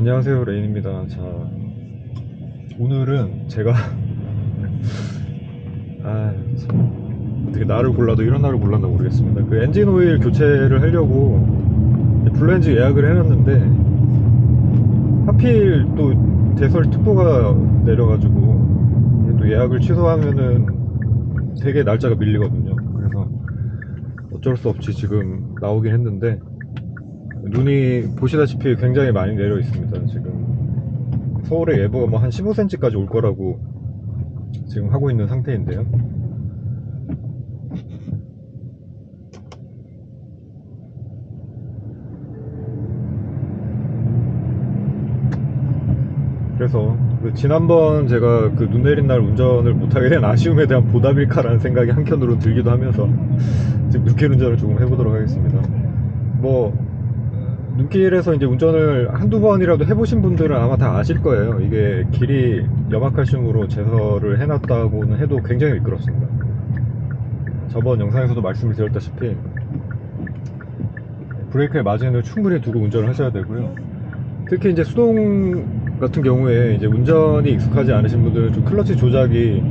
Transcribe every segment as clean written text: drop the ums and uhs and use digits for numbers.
안녕하세요, 레인입니다. 자, 오늘은 제가 어떻게 날을 골라도 이런 날을 골랐나 모르겠습니다. 그 엔진 오일 교체를 하려고 블루엔진 예약을 해놨는데 하필 또 대설 특보가 내려가지고 이게 또 예약을 취소하면은 되게 날짜가 밀리거든요. 그래서 어쩔 수 없이 지금 나오긴 했는데 눈이 보시다시피 굉장히 많이 내려 있습니다. 지금 서울의 예보가 뭐 한 15cm까지 올 거라고 지금 하고 있는 상태인데요. 그래서 지난번 제가 그 눈 내린 날 운전을 못하게 된 아쉬움에 대한 보답일까라는 생각이 한켠으로 들기도 하면서 지금 눈길 운전을 조금 해보도록 하겠습니다. 뭐 눈길에서 이제 운전을 한두 번이라도 해보신 분들은 아마 다 아실 거예요. 이게 길이 염화칼슘으로 제설을 해놨다고는 해도 굉장히 미끄럽습니다. 저번 영상에서도 말씀을 드렸다시피 브레이크의 마진을 충분히 두고 운전을 하셔야 되고요. 특히 이제 수동 같은 경우에 이제 운전이 익숙하지 않으신 분들은 좀 클러치 조작이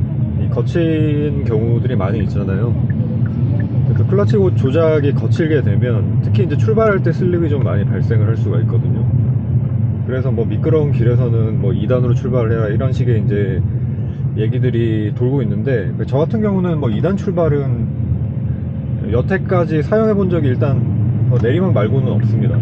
거친 경우들이 많이 있잖아요. 그래서 클러치 조작이 거칠게 되면 특히 이제 출발할 때 슬립이 좀 많이 발생을 할 수가 있거든요. 그래서 뭐 미끄러운 길에서는 뭐 2단으로 출발을 해라 이런 식의 이제 얘기들이 돌고 있는데 저 같은 경우는 뭐 2단 출발은 여태까지 사용해 본 적이 일단 내리막 말고는 없습니다.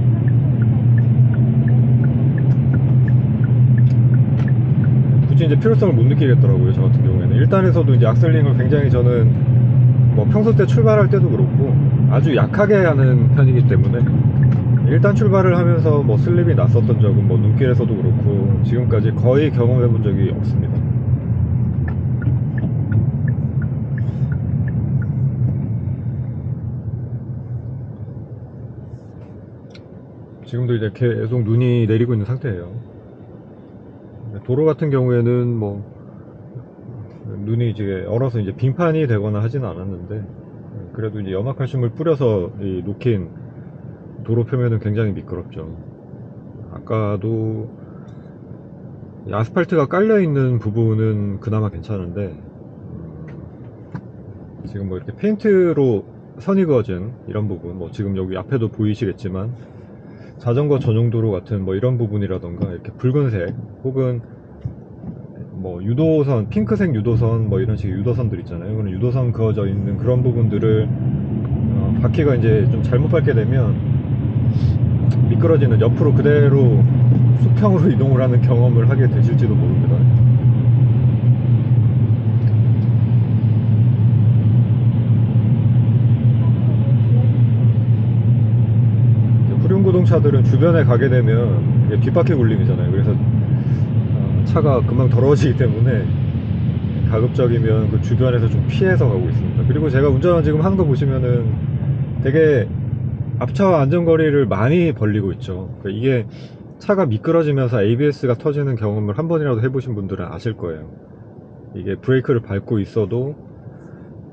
굳이 이제 필요성을 못 느끼겠더라고요. 저 같은 경우에는 1단에서도 이제 악셀링을 굉장히 저는 뭐 평소 때 출발할 때도 그렇고 아주 약하게 하는 편이기 때문에 1단 출발을 하면서 뭐 슬립이 났었던 적은 뭐 눈길에서도 그렇고 지금까지 거의 경험해 본 적이 없습니다. 지금도 이제 계속 눈이 내리고 있는 상태예요. 도로 같은 경우에는 뭐 눈이 이제 얼어서 이제 빙판이 되거나 하지는 않았는데 그래도 이제 염화칼슘을 뿌려서 녹인 도로 표면은 굉장히 미끄럽죠. 아까도 아스팔트가 깔려 있는 부분은 그나마 괜찮은데 지금 뭐 이렇게 페인트로 선이 그어진 이런 부분, 뭐 지금 여기 앞에도 보이시겠지만 자전거 전용 도로 같은 뭐 이런 부분이라던가 이렇게 붉은색 혹은 뭐 유도선, 핑크색 유도선 뭐 이런 식의 유도선들 있잖아요. 그런 유도선 그어져 있는 그런 부분들을 바퀴가 이제 좀 잘못 밟게 되면 미끄러지는 옆으로 그대로 수평으로 이동을 하는 경험을 하게 되실지도 모릅니다. 후륜구동차들은 주변에 가게 되면 뒷바퀴 굴림이잖아요. 그래서 차가 금방 더러워지기 때문에 가급적이면 그 주변에서 좀 피해서 가고 있습니다. 그리고 제가 운전 지금 하는 거 보시면은 되게 앞차 안전거리를 많이 벌리고 있죠. 그러니까 이게 차가 미끄러지면서 ABS가 터지는 경험을 한 번이라도 해보신 분들은 아실 거예요. 이게 브레이크를 밟고 있어도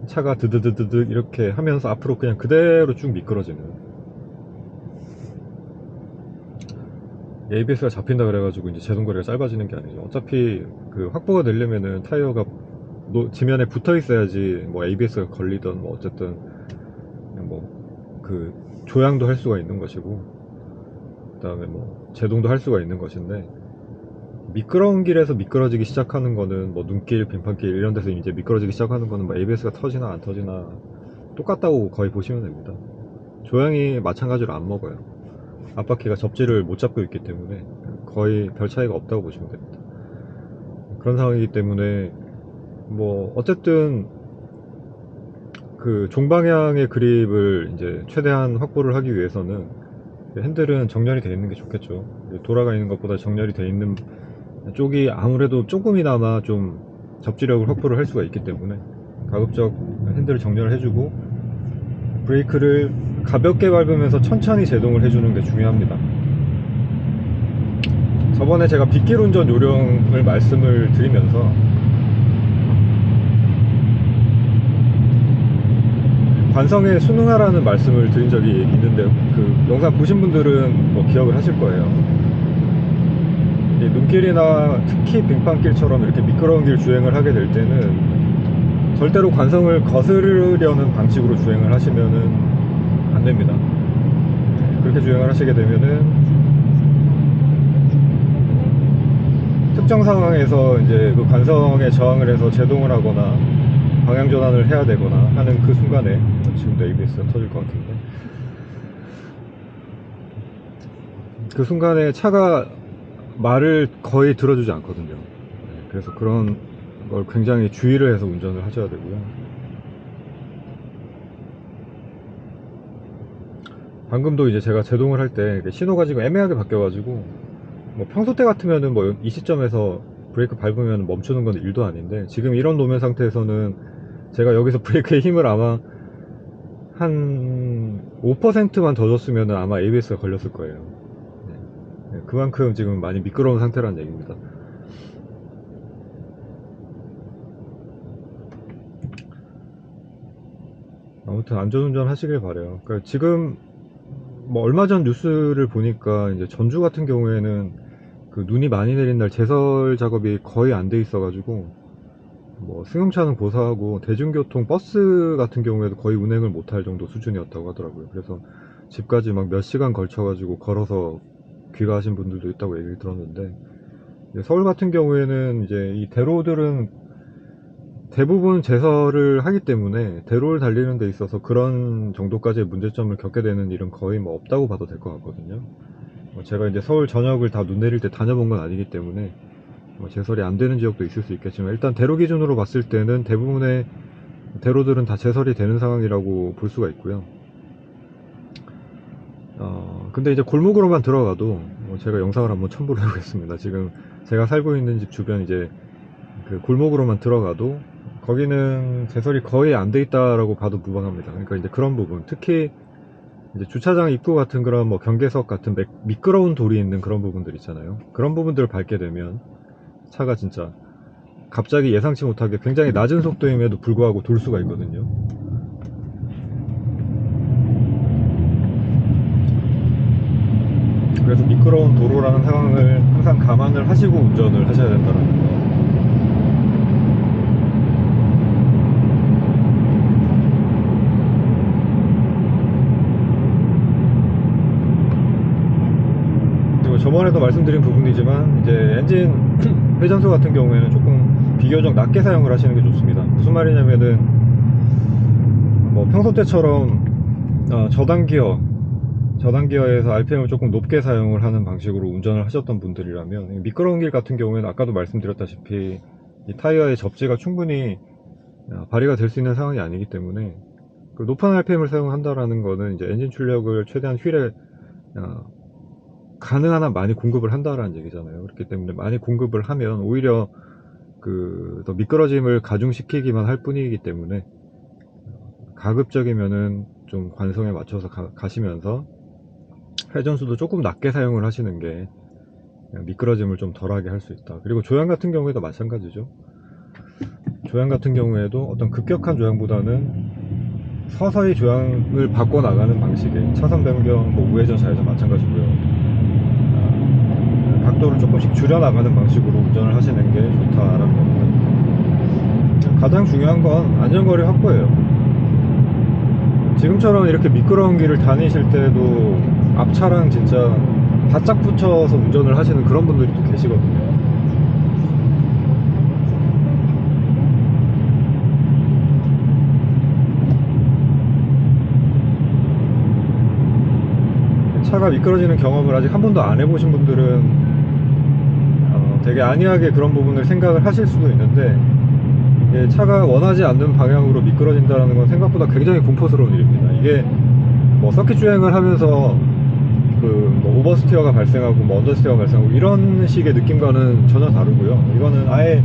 차가 드드드드드 이렇게 하면서 앞으로 그냥 그대로 쭉 미끄러지는, ABS가 잡힌다 그래가지고 이제 제동거리가 짧아지는 게 아니죠. 어차피 그 확보가 되려면은 타이어가 지면에 붙어 있어야지 뭐 ABS가 걸리던 뭐 어쨌든 뭐 그 조향도 할 수가 있는 것이고 그 다음에 뭐 제동도 할 수가 있는 것인데, 미끄러운 길에서 미끄러지기 시작하는 거는 뭐 눈길, 빙판길 이런 데서 이제 미끄러지기 시작하는 거는 뭐 ABS가 터지나 안 터지나 똑같다고 거의 보시면 됩니다. 조향이 마찬가지로 안 먹어요. 앞바퀴가 접지를 못 잡고 있기 때문에 거의 별 차이가 없다고 보시면 됩니다. 그런 상황이기 때문에 뭐 어쨌든 그 종방향의 그립을 이제 최대한 확보를 하기 위해서는 핸들은 정렬이 되어 있는 게 좋겠죠. 돌아가 있는 것보다 정렬이 되어 있는 쪽이 아무래도 조금이나마 좀 접지력을 확보를 할 수가 있기 때문에 가급적 핸들을 정렬을 해주고 브레이크를 가볍게 밟으면서 천천히 제동을 해주는 게 중요합니다. 저번에 제가 빗길 운전 요령을 말씀을 드리면서 관성에 순응하라는 말씀을 드린 적이 있는데 그 영상 보신 분들은 뭐 기억을 하실 거예요. 이게 눈길이나 특히 빙판길처럼 이렇게 미끄러운 길 주행을 하게 될 때는 절대로 관성을 거스르려는 방식으로 주행을 하시면은 안 됩니다. 그렇게 주행을 하시게 되면은 특정 상황에서 이제 그 관성에 저항을 해서 제동을 하거나 방향 전환을 해야 되거나 하는 그 순간에, 지금도 ABS가 터질 것 같은데, 그 순간에 차가 말을 거의 들어주지 않거든요. 그래서 그런 걸 굉장히 주의를 해서 운전을 하셔야 되고요. 방금도 이제 제가 제동을 할 때 신호가 지금 애매하게 바뀌어가지고, 뭐 평소 때 같으면은 뭐 이 시점에서 브레이크 밟으면 멈추는 건 일도 아닌데, 지금 이런 노면 상태에서는 제가 여기서 브레이크에 힘을 아마 한 5%만 더 줬으면 아마 ABS가 걸렸을 거예요. 그만큼 지금 많이 미끄러운 상태라는 얘기입니다. 아무튼 안전운전 하시길 바래요. 그러니까 지금 뭐 얼마 전 뉴스를 보니까 이제 전주 같은 경우에는 그 눈이 많이 내린 날 제설 작업이 거의 안 돼 있어가지고, 뭐 승용차는 고사하고 대중교통 버스 같은 경우에도 거의 운행을 못할 정도 수준이었다고 하더라고요. 그래서 집까지 막 몇 시간 걸쳐가지고 걸어서 귀가하신 분들도 있다고 얘기를 들었는데, 서울 같은 경우에는 이제 이 대로들은 대부분 제설을 하기 때문에 대로를 달리는 데 있어서 그런 정도까지의 문제점을 겪게 되는 일은 거의 뭐 없다고 봐도 될 것 같거든요. 제가 이제 서울 전역을 다 눈 내릴 때 다녀본 건 아니기 때문에 제설이 안 되는 지역도 있을 수 있겠지만, 일단 대로 기준으로 봤을 때는 대부분의 대로들은 다 제설이 되는 상황이라고 볼 수가 있고요. 근데 이제 골목으로만 들어가도, 제가 영상을 한번 첨부를 해보겠습니다. 지금 제가 살고 있는 집 주변 이제 그 골목으로만 들어가도 거기는 제설이 거의 안 돼 있다라고 봐도 무방합니다. 그러니까 이제 그런 부분, 특히 이제 주차장 입구 같은 그런 뭐 경계석 같은 미끄러운 돌이 있는 그런 부분들 있잖아요. 그런 부분들을 밟게 되면 차가 진짜 갑자기 예상치 못하게 굉장히 낮은 속도임에도 불구하고 돌 수가 있거든요. 그래서 미끄러운 도로라는 상황을 항상 감안을 하시고 운전을 하셔야 된다는 거. 그리고 저번에도 말씀드린 부분이지만 이제 엔진 회전수 같은 경우에는 조금 비교적 낮게 사용을 하시는 게 좋습니다. 무슨 말이냐면은 뭐 평소 때처럼 저단기어에서 RPM을 조금 높게 사용을 하는 방식으로 운전을 하셨던 분들이라면, 미끄러운 길 같은 경우에는 아까도 말씀드렸다시피 이 타이어의 접지가 충분히 발휘가 될 수 있는 상황이 아니기 때문에, 그 높은 RPM을 사용한다라는 거는 이제 엔진 출력을 최대한 휠에 가능한 한 많이 공급을 한다라는 얘기잖아요. 그렇기 때문에 많이 공급을 하면 오히려 그 더 미끄러짐을 가중시키기만 할 뿐이기 때문에, 가급적이면은 좀 관성에 맞춰서 가시면서 회전수도 조금 낮게 사용을 하시는 게 미끄러짐을 좀 덜하게 할 수 있다. 그리고 조향 같은 경우에도 마찬가지죠. 조향 같은 경우에도 어떤 급격한 조향보다는 서서히 조향을 바꿔 나가는 방식의 차선 변경, 뭐 우회전 좌회전 마찬가지고요. 각도를 조금씩 줄여 나가는 방식으로 운전을 하시는 게 좋다라는 겁니다. 가장 중요한 건 안전거리 확보예요. 지금처럼 이렇게 미끄러운 길을 다니실 때도 앞차랑 진짜 바짝 붙여서 운전을 하시는 그런 분들이 또 계시거든요. 차가 미끄러지는 경험을 아직 한 번도 안 해보신 분들은 되게 안이하게 그런 부분을 생각을 하실 수도 있는데, 차가 원하지 않는 방향으로 미끄러진다는 건 생각보다 굉장히 공포스러운 일입니다. 이게 뭐 서킷 주행을 하면서 뭐 오버스티어가 발생하고 뭐 언더스티어가 발생하고 이런 식의 느낌과는 전혀 다르고요. 이거는 아예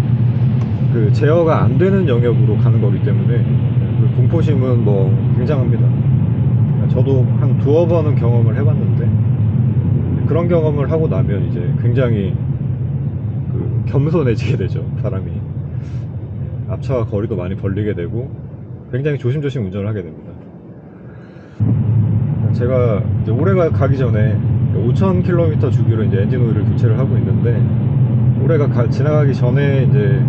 그 제어가 안 되는 영역으로 가는 거기 때문에 그 공포심은 뭐 굉장합니다. 저도 한 두어 번은 경험을 해봤는데, 그런 경험을 하고 나면 이제 굉장히 그 겸손해지게 되죠, 사람이. 앞차와 거리도 많이 벌리게 되고 굉장히 조심조심 운전을 하게 됩니다. 제가 이제 올해 가기 전에 5,000km 주기로 이제 엔진 오일을 교체를 하고 있는데, 올해가 지나가기 전에 이제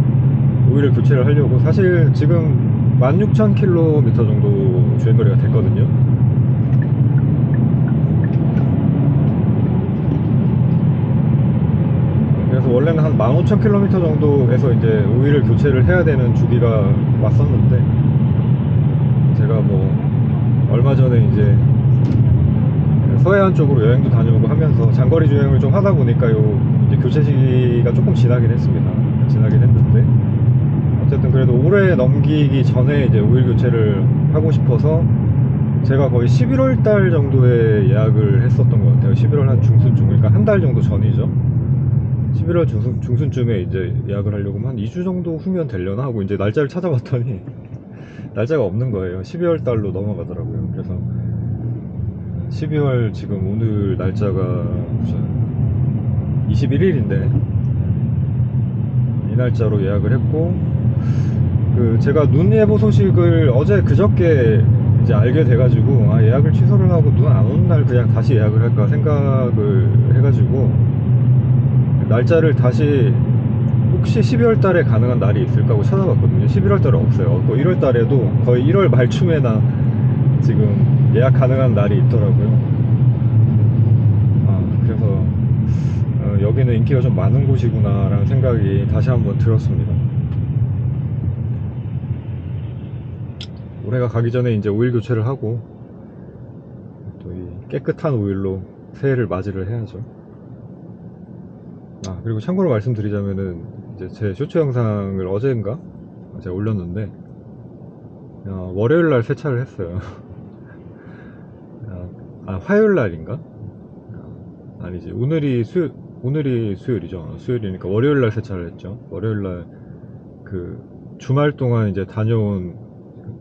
오일을 교체를 하려고, 사실 지금 16,000km 정도 주행거리가 됐거든요. 그래서 원래는 한 15,000km 정도에서 이제 오일을 교체를 해야 되는 주기가 왔었는데, 제가 뭐 얼마 전에 이제 서해안 쪽으로 여행도 다녀오고 하면서 장거리 주행을 좀 하다 보니까요, 이제 교체 시기가 조금 지나긴 했습니다. 지나긴 했는데, 어쨌든 그래도 올해 넘기기 전에 이제 오일 교체를 하고 싶어서 제가 거의 11월 달 정도에 예약을 했었던 것 같아요. 11월 한 중순쯤, 그러니까 한 달 정도 전이죠. 11월 중순쯤에 이제 예약을 하려고 한 2주 정도 후면 되려나 하고 이제 날짜를 찾아봤더니 날짜가 없는 거예요. 12월 달로 넘어가더라고요. 그래서 12월 지금 오늘 날짜가 21일인데 이 날짜로 예약을 했고, 그 제가 눈 예보 소식을 어제 그저께 이제 알게 돼가지고, 아, 예약을 취소를 하고 눈 안 오는 날 그냥 다시 예약을 할까 생각을 해가지고 날짜를 다시 혹시 12월 달에 가능한 날이 있을까 하고 찾아봤거든요. 11월 달에 없어요. 1월 달에도 거의 1월 말쯤에나 지금 예약 가능한 날이 있더라고요. 아, 그래서 여기는 인기가 좀 많은 곳이구나 라는 생각이 다시 한번 들었습니다. 올해가 가기 전에 이제 오일 교체를 하고 또 이 깨끗한 오일로 새해를 맞이를 해야죠. 아, 그리고 참고로 말씀드리자면은 이제 제 쇼츠 영상을 어제인가 제가 올렸는데, 월요일 날 세차를 했어요. 화요일 날인가? 아니지, 오늘이 수요일이죠. 수요일이니까 월요일 날 세차를 했죠. 월요일 날 그 주말 동안 이제 다녀온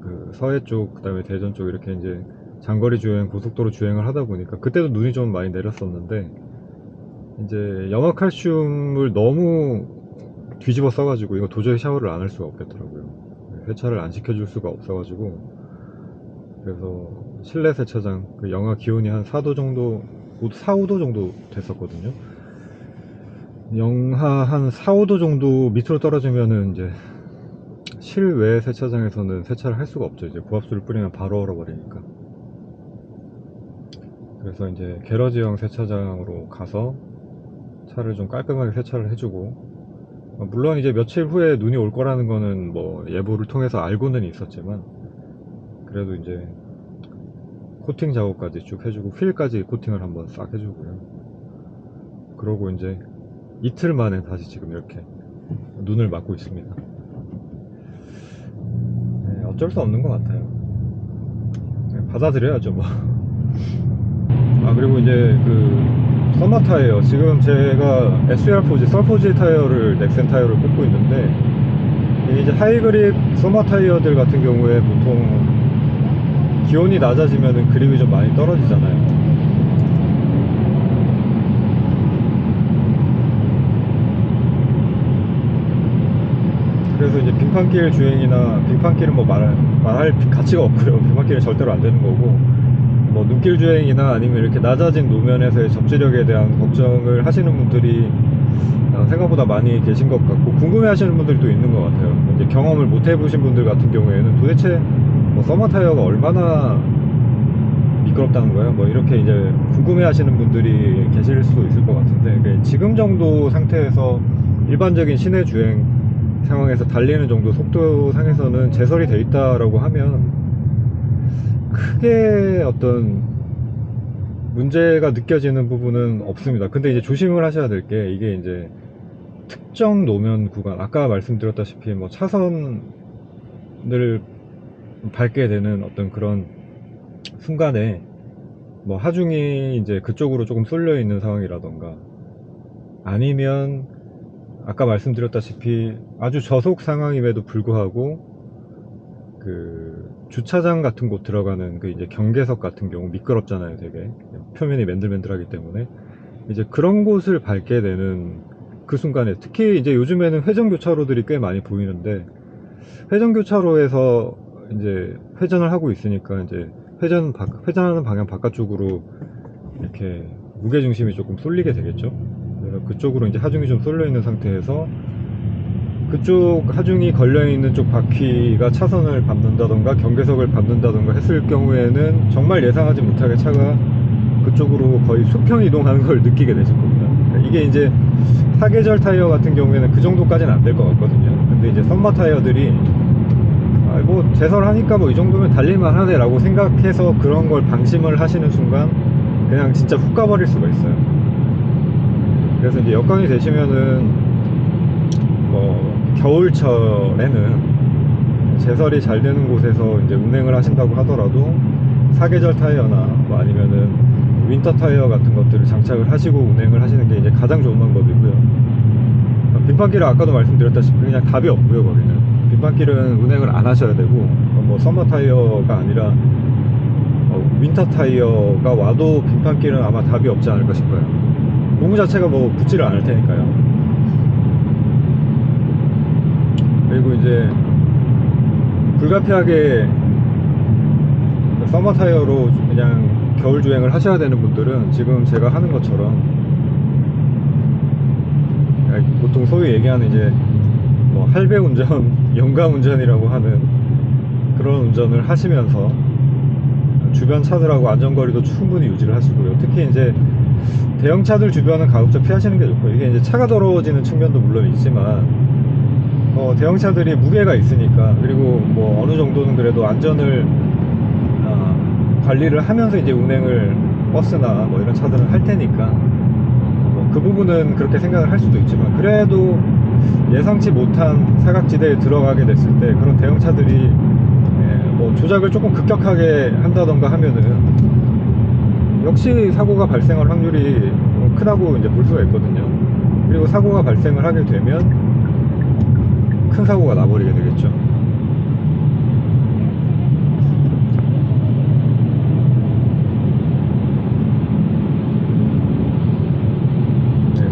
그 서해 쪽, 그다음에 대전 쪽 이렇게 이제 장거리 주행, 고속도로 주행을 하다 보니까 그때도 눈이 좀 많이 내렸었는데, 이제 염화칼슘을 너무 뒤집어 써가지고 이거 도저히 샤워를 안 할 수가 없겠더라고요. 세차를 안 시켜줄 수가 없어가지고, 그래서 실내 세차장, 그 영하 기온이 한 4도 정도, 4, 5도 정도 됐었거든요. 영하 한 4, 5도 정도 밑으로 떨어지면은 이제 실외 세차장에서는 세차를 할 수가 없죠. 이제 고압수를 뿌리면 바로 얼어버리니까. 그래서 이제 게러지형 세차장으로 가서 차를 좀 깔끔하게 세차를 해주고, 물론 이제 며칠 후에 눈이 올 거라는 거는 뭐 예보를 통해서 알고는 있었지만, 그래도 이제 코팅 작업까지 쭉 해주고 휠까지 코팅을 한번 싹 해주고요. 그러고 이제 이틀 만에 다시 지금 이렇게 눈을 맞고 있습니다. 네, 어쩔 수 없는 것 같아요. 네, 받아들여야죠 뭐. 아, 그리고 이제 그 썸머 타이어, 지금 제가 SR4G, 썰4G 타이어를, 넥센 타이어를 꽂고 있는데, 이게 이제 하이그립 썸머 타이어들 같은 경우에 보통 기온이 낮아지면 그립이 좀 많이 떨어지잖아요. 그래서 이제 빙판길 주행이나, 빙판길은 뭐 말할 가치가 없고요. 빙판길은 절대로 안 되는 거고, 뭐 눈길 주행이나 아니면 이렇게 낮아진 노면에서의 접지력에 대한 걱정을 하시는 분들이 생각보다 많이 계신 것 같고, 궁금해 하시는 분들이 또 있는 것 같아요. 이제 경험을 못 해보신 분들 같은 경우에는 도대체 뭐 서머 타이어가 얼마나 미끄럽다는 거예요, 뭐 이렇게 이제 궁금해 하시는 분들이 계실 수도 있을 것 같은데, 지금 정도 상태에서 일반적인 시내 주행 상황에서 달리는 정도 속도 상에서는 제설이 돼 있다라고 하면 크게 어떤 문제가 느껴지는 부분은 없습니다. 근데 이제 조심을 하셔야 될 게, 이게 이제 특정 노면 구간, 아까 말씀드렸다시피 뭐 차선을 밟게 되는 어떤 그런 순간에 뭐 하중이 이제 그쪽으로 조금 쏠려 있는 상황이라던가, 아니면 아까 말씀드렸다시피 아주 저속 상황임에도 불구하고 그 주차장 같은 곳 들어가는 그 이제 경계석 같은 경우 미끄럽잖아요. 되게 표면이 맨들맨들하기 때문에 이제 그런 곳을 밟게 되는 그 순간에, 특히 이제 요즘에는 회전교차로들이 꽤 많이 보이는데, 회전교차로에서 이제 회전을 하고 있으니까 이제 회전하는 방향 바깥쪽으로 이렇게 무게중심이 조금 쏠리게 되겠죠. 그래서 그쪽으로 이제 하중이 좀 쏠려 있는 상태에서 그쪽 하중이 걸려있는 쪽 바퀴가 차선을 밟는다던가 경계석을 밟는다던가 했을 경우에는 정말 예상하지 못하게 차가 그쪽으로 거의 수평 이동하는 걸 느끼게 되실 겁니다. 그러니까 이게 이제 사계절 타이어 같은 경우에는 그 정도까지는 안 될 것 같거든요. 근데 이제 썸머 타이어들이 뭐 제설하니까 뭐 이 정도면 달릴만 하네 라고 생각해서 그런 걸 방심을 하시는 순간 그냥 진짜 훅 가버릴 수가 있어요. 그래서 이제 여건이 되시면은 뭐 겨울철에는 제설이 잘 되는 곳에서 이제 운행을 하신다고 하더라도 사계절 타이어나 뭐 아니면은 윈터 타이어 같은 것들을 장착을 하시고 운행을 하시는 게 이제 가장 좋은 방법이고요. 빗방길은 아까도 말씀드렸다시피 그냥 답이 없고요. 거기는 빗방길은 운행을 안 하셔야 되고 뭐 서머 타이어가 아니라 윈터 타이어가 와도 빗방길은 아마 답이 없지 않을까 싶어요. 고무 자체가 뭐 붙지를 않을 테니까요. 그리고 이제 불가피하게 서머 타이어로 그냥 겨울 주행을 하셔야 되는 분들은 지금 제가 하는 것처럼 보통 소위 얘기하는 이제 뭐 할배 운전, 영감 운전이라고 하는 그런 운전을 하시면서 주변 차들하고 안전거리도 충분히 유지를 하시고요. 특히 이제 대형차들 주변은 가급적 피하시는 게 좋고, 이게 이제 차가 더러워지는 측면도 물론 있지만 대형차들이 무게가 있으니까, 그리고 뭐 어느 정도는 그래도 안전을 관리를 하면서 이제 운행을 버스나 뭐 이런 차들은 할 테니까 그 부분은 그렇게 생각을 할 수도 있지만, 그래도 예상치 못한 사각지대에 들어가게 됐을 때 그런 대형차들이 뭐 조작을 조금 급격하게 한다던가 하면은 역시 사고가 발생할 확률이 크다고 이제 볼 수가 있거든요. 그리고 사고가 발생을 하게 되면 큰 사고가 나버리게 되겠죠.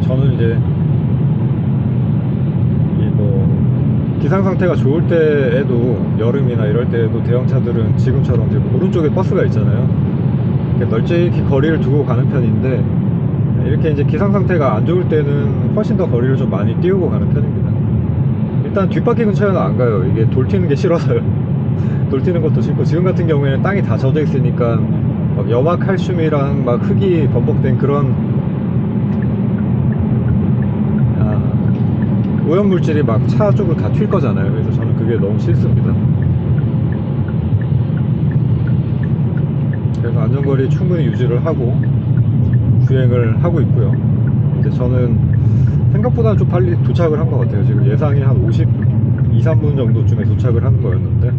저는 이제 기상 상태가 좋을 때에도, 여름이나 이럴 때에도 대형차들은 지금처럼 이제 오른쪽에 버스가 있잖아요. 널찍이 거리를 두고 가는 편인데, 이렇게 이제 기상 상태가 안 좋을 때는 훨씬 더 거리를 좀 많이 띄우고 가는 편입니다. 일단 뒷바퀴 근처에는 안 가요. 이게 돌 튀는 게 싫어서요. 돌 튀는 것도 싫고, 지금 같은 경우에는 땅이 다 젖어 있으니까 막 염화칼슘이랑 막 흙이 범벅된 그런 오염물질이 막 차 쪽으로 다 튈 거잖아요. 그래서 저는 그게 너무 싫습니다. 그래서 안전거리 충분히 유지를 하고 주행을 하고 있고요. 이제 저는 생각보다 좀 빨리 도착을 한 것 같아요. 지금 예상이 한 52, 3분 정도쯤에 도착을 하는 거였는데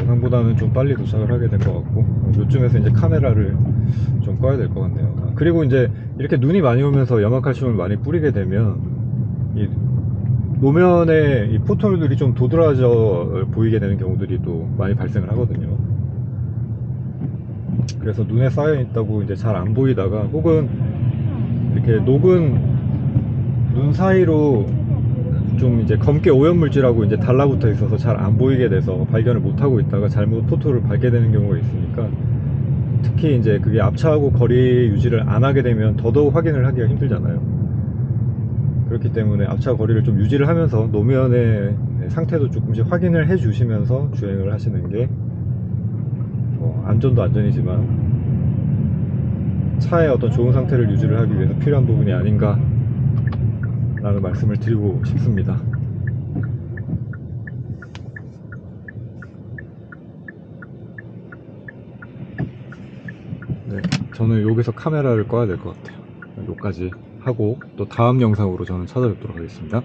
예상보다는 좀 빨리 도착을 하게 된 것 같고, 요쯤에서 이제 카메라를 좀 꺼야 될 것 같네요. 그리고 이제 이렇게 눈이 많이 오면서 염화칼슘을 많이 뿌리게 되면 이 노면에 이 포털들이 좀 도드라져 보이게 되는 경우들이 또 많이 발생을 하거든요. 그래서 눈에 쌓여 있다고 이제 잘 안 보이다가, 혹은 이렇게 녹은 눈 사이로 좀 이제 검게 오염물질하고 이제 달라붙어 있어서 잘 안 보이게 돼서 발견을 못 하고 있다가 잘못 포토를 밟게 되는 경우가 있으니까, 특히 이제 그게 앞차하고 거리 유지를 안 하게 되면 더더욱 확인을 하기가 힘들잖아요. 그렇기 때문에 앞차 거리를 좀 유지를 하면서 노면의 상태도 조금씩 확인을 해 주시면서 주행을 하시는 게 안전도 안전이지만 차의 어떤 좋은 상태를 유지를 하기 위해서 필요한 부분이 아닌가 라는 말씀을 드리고 싶습니다. 네, 저는 여기서 카메라를 꺼야 될 것 같아요. 여기까지 하고 또 다음 영상으로 저는 찾아뵙도록 하겠습니다.